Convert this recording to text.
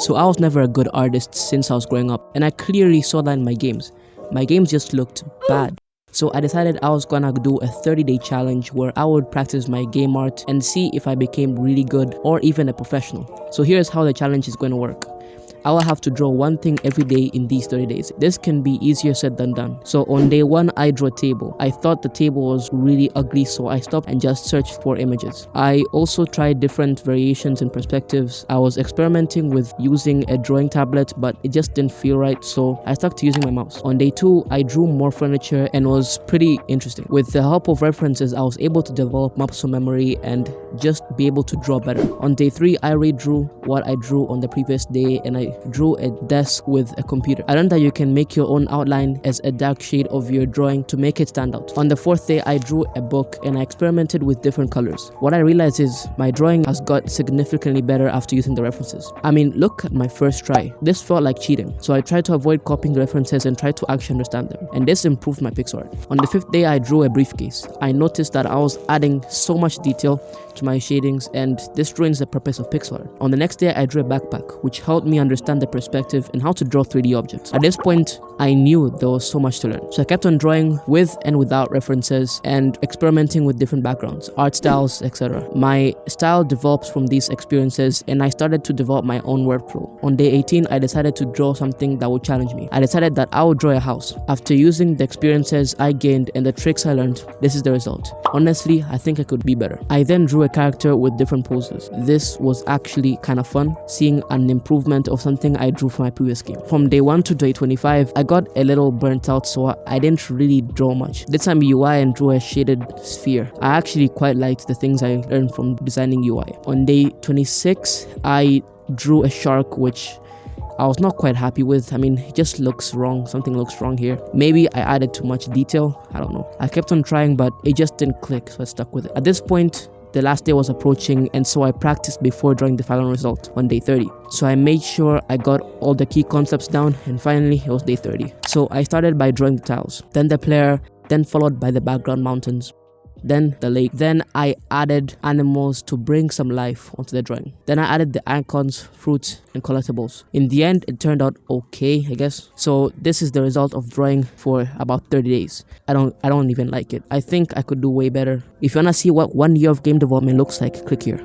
So I was never a good artist since I was growing up, and I clearly saw that in my games. My games just looked bad. So I decided I was gonna do a 30-day challenge where I would practice my game art and see if I became really good or even a professional. So here's how the challenge is going to work. I will have to draw one thing every day in these 30 days. This can be easier said than done. So on day 1, I drew a table. I thought the table was really ugly, so I stopped and just searched for images. I also tried different variations and perspectives. I was experimenting with using a drawing tablet, but it just didn't feel right, so I stuck to using my mouse. On day 2, I drew more furniture and was pretty interesting. With the help of references, I was able to develop muscle memory and just be able to draw better. On day 3, I redrew what I drew on the previous day, and I drew a desk with a computer. I learned that you can make your own outline as a dark shade of your drawing to make it stand out. On the 4th day, I drew a book and I experimented with different colors. What I realized is my drawing has got significantly better after using the references. I mean, look at my first try. This felt like cheating, so I tried to avoid copying the references and tried to actually understand them, and this improved my pixel art. On the 5th day, I drew a briefcase. I noticed that I was adding so much detail to my shadings, and this ruins the purpose of pixel art. On the next day, I drew a backpack, which helped me understand the perspective and how to draw 3D objects. At this point, I knew there was so much to learn. So I kept on drawing with and without references and experimenting with different backgrounds, art styles, etc. My style develops from these experiences, and I started to develop my own workflow. On day 18, I decided to draw something that would challenge me. I decided that I would draw a house. After using the experiences I gained and the tricks I learned, this is the result. Honestly, I think I could be better. I then drew a character with different poses. This was actually kind of fun, seeing an improvement of something I drew for my previous game. From day 1 to day 25, I got a little burnt out, so I didn't really draw much. Did some UI and drew a shaded sphere. I actually quite liked the things I learned from designing UI. On day 26, I drew a shark, which I was not quite happy with. I mean, it just looks wrong. Something looks wrong here. Maybe I added too much detail. I don't know. I kept on trying, but it just didn't click, so I stuck with it. At this point, the last day was approaching, and so I practiced before drawing the final result on day 30. So I made sure I got all the key concepts down, and finally it was day 30. So I started by drawing the tiles, then the player, then followed by the background mountains, then the lake. Then I added animals to bring some life onto the drawing. Then I added the icons, fruits, and collectibles. In the end, it turned out okay, I guess. So this is the result of drawing for about 30 days. I don't even like it. I think I could do way better. If you wanna see what 1 year of game development looks like, click here.